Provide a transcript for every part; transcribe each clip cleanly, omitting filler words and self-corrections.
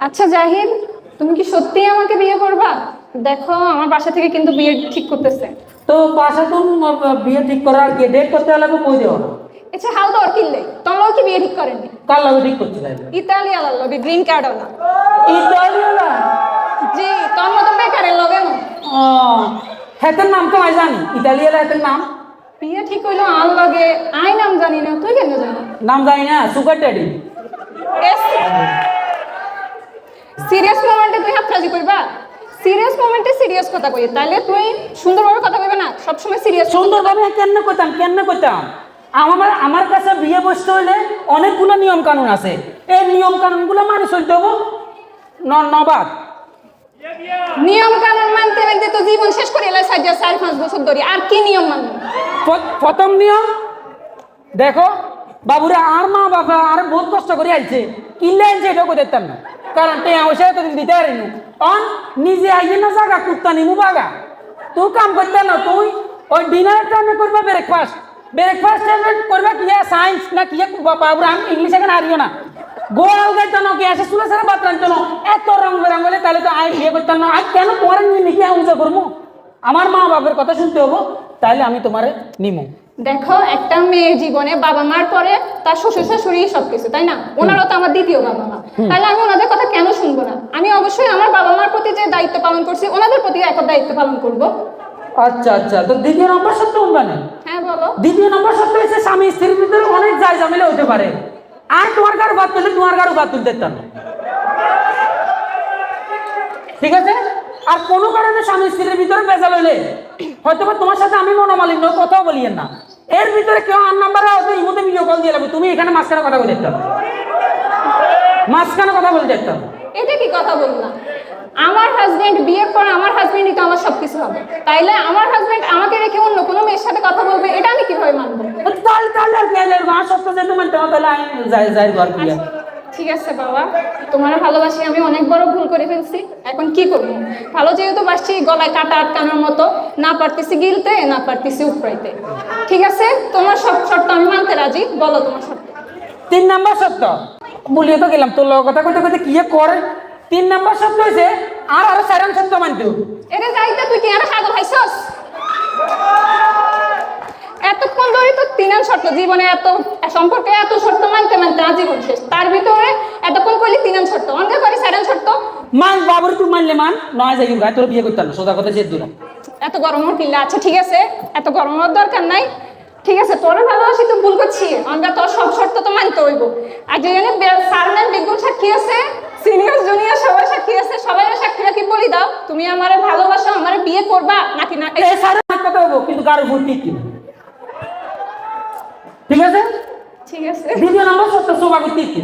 আচ্ছা জাহিদ, তুমি কি সত্যি আমাকে বিয়ে করবা? দেখো আমার বাসা থেকে কিন্তু বিয়ে ঠিক করতেছে। তো বাসা তো বিয়ে ঠিক করার কি ডেট করতে লাগবে কই দেও না। আচ্ছা হাল তো কিনলে তোমার কি বিয়ে ঠিক করেননি? কার লাগে ঠিক করতে লাগবে? ইতালিয়ান লগে গ্রিন কার্ড ওলা। ইতালিয়ালা? জি, তোর মতো বেকারের লগে না। ও হেতের নাম তো আমি জানি, ইতালিয়ালা হেতের নাম। বিয়ে ঠিক হইলো আর লগে আই নাম জানি না, তুই কেন জানো? নাম জানি না, সুগার ড্যাডি। সিরিয়াস মোমেন্টে তুই হাতরাজি করবা? সিরিয়াস মোমেন্টে সিরিয়াস কথা কই, তাইলে তুই সুন্দরভাবে কথা কইবে না, সবসময় সিরিয়াস। সুন্দরভাবে কেন করতাম? আমার কাছে বিয়ে বসতে হলে অনেকগুলো নিয়ম কানুন আছে, এই নিয়ম কানুনগুলো মানে চলতে হবো। নবাদ নিয়ম কানুন মানতে মানতে তো জীবন শেষ করে এলাই 4-5 বছর ধরে, আর কি নিয়ম মানবো? প্রথম নিয়ম দেখো, বাবুরা আর মা বাবা আর বহুত কষ্ট করে আইছে, কিনলে আনছে এটাও করে দিতাম না, কারণ তে অবশ্যই তো দিতে পারিনি। অন নিজে আইয়ে না জাগা কুত্তা নিমু বাগা, তুই কাম করতে না, তুই ওই ডিনারের টাইমে করবা ব্রেকফাস্ট টাইমে করবা কি সায়েন্স না কি বাবুরা, আমি ইংলিশ এখানে হারিও না। গোয়াল গাইতো না, গ্যাসে চুলা ছাড়া বাত রাখতো না, এত রং বেরং হলে তাহলে তো আই বিয়ে করতাম না। আর কেন তোমার নিকি উজা করবো? আমার মা বাবার কথা শুনতে হবো, তাহলে আমি তোমারে নিমু। দেখো, একটা মেয়ের জীবনে বাবা মার পরে তার শ্বশুর শাশুড়ি সবকিছু, তাই না? ওনারাও তো আমার দ্বিতীয় বাবা মা, তাহলে আমি ওনাদের কথা কেন শুনবো না? আমি অবশ্যই আমার বাবা মার প্রতি যে দায়িত্ব পালন করছি, ওনাদের প্রতি এক দায়িত্ব পালন করব। আচ্ছা আচ্ছা, তো দ্বিতীয় নম্বর সত্য মানে? হ্যাঁ বলো। দ্বিতীয় নম্বর সত্য হচ্ছে স্বামী স্ত্রীর ভিতরে অনেক যায় ঝামেলা হতে পারে, আর তোমার কারো বাদ তুললে তোমার কারো বাদ তুলতে না, ঠিক আছে? আর কোনো কারণে স্বামী স্ত্রীর ভিতরে বেজাল হইলে হয়তো তোমার সাথে আমি মনোমালিন্য কথাও বলিয়েন না, এর ভিতরে কেউ আর নাম্বারে হয়তো ইমোতে ভিডিও কল দিয়ে লাগবে, তুমি এখানে মাঝখানে কথা বলে দেখতাম, মাঝখানে কথা বলে দেখতাম। এটা কি কথা বললাম? আমার হাজবেন্ড বিয়ের পর আমার হাজবেন্ডই তো আমার সবকিছু হবে, তাইলে আমার হাজবেন্ড আমাকে রেখে অন্য কোনো মেয়ের সাথে কথা বলবে, এটা আমি কিভাবে মানবো? তাহলে আর গেলে সত্য যে তুমি তাহলে আমি যাই ঘর দিয়া। ঠিক আছে বাবা, তোমার ভালোবাসি, আমি অনেক বড় ভুল করে ফেলছি, এখন কি করবো? ভালো যেহেতু বাসছি, গলায় কাটা আটকানোর মতো, না পারতেছি গিলতে, না পারতেছি উপড়াইতে। ঠিক আছে, তোমার সব শর্ত আমি মানতে রাজি, বলো তোমার শর্ত। 3 নাম্বার সত্য বলিয়ে তো গেলাম, তোর কথা কইতে কইতে কি করে। 3 নাম্বার সত্য হয়েছে আরো 4 সত্য মানতে। এটা যাইতে তুই কি আর পাগল হইছস? এতক্ষণ ধরে তো 3 শর্ত, জীবনে এত সম্পর্কে এত শর্ত মানতে মানতে আজীবন শেষ, তার ভিতরে এতক্ষণ কইলি 3 শর্ত, অন্ধ করি 4 শর্ত। মান বাবুর তুই মানলে মান, নয় যাই গায়ে তোর বিয়ে করতে না, সোজা কথা জেদ দিলাম। এত গরম কিল্লা, আচ্ছা ঠিক আছে, এত গরমের দরকার নাই, ঠিক আছে, তোর ভালোবাসি তো ভুল করছি, আমরা তোর সব শর্ত তো মানতে হইব। আর যেখানে স্যার ম্যাম বেগুন সাক্ষী আছে, সিনিয়র জুনিয়র সবাই সাক্ষী আছে, সবাই সাক্ষী রাখি, বলি দাও তুমি আমারে ভালোবাসো, আমারে বিয়ে করবা নাকি না? এই সারা কথা হবো কিন্তু কারো ভর্তি কি, ঠিক আছে? ঠিক আছে, দ্বিতীয় নম্বর সত্য সোভা করতে কি,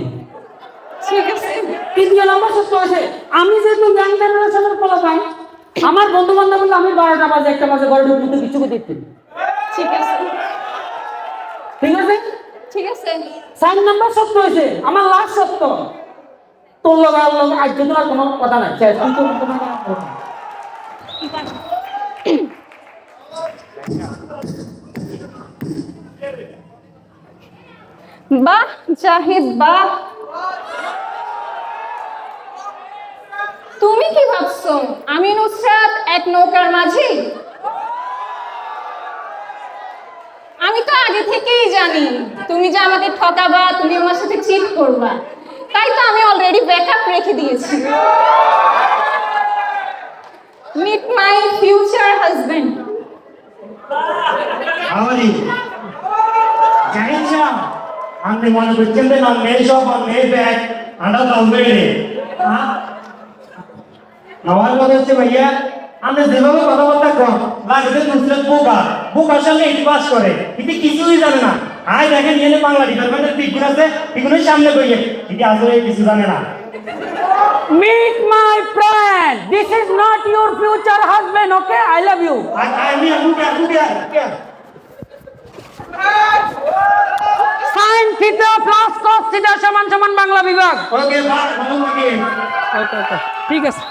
ঠিক আছে। তৃতীয় নম্বর সত্য আছে আমি যেহেতু ইয়াং জেনারেশনের ফলো পাই, আমার বন্ধু বান্ধব বললে আমি 12টা বাজে 1টা বাজে ঘরে ঢুকতে কিছু করতে। ঠিক আছে, ঠিক আছে, ঠিক আছে। 4 নাম্বার সত্য হয়েছে আমার লাস্ট সত্য, তোর লোক আর লোক আজ যদি আর কোনো কথা নাই, শেষ। আমি তো বাহ জাহিদ বাহ, তুমি কি ভাবছো আমি নুসরাত এক নৌকার মাঝি? আমি তো আগে থেকেই জানি তুমি যে আমাকে ঠকাবা, তুমি আমার সাথে চিট করবা, তাই তো আমি অলরেডি ব্যাকআপ রেখে দিয়েছি। Meet my future husband. আমারই জানেন না, আপনি মনে করছেন যে না মেয়ে সব মেয়ে ব্যাগ আন্ডা চলবে আমার কথা হচ্ছে ভাইয়া, আপনি যেভাবে কথাবার্তা কন লাগবে নুসরাত বোকা, বোকার সঙ্গে ইতিবাস করে, কিন্তু কিছুই জানে না। আয় দেখেন নিয়ে বাংলা ডিপার্টমেন্টের টিকুন আছে, টিকুনের সামনে বইয়ে কিন্তু আসলে কিছু জানে না। Meet my friend. This is not your future husband, okay? I love you. Sin theta plus cos theta সমান সমান বাংলা বিভাগ। ওকে, ভালো লাগে। ওকে, ঠিক আছে।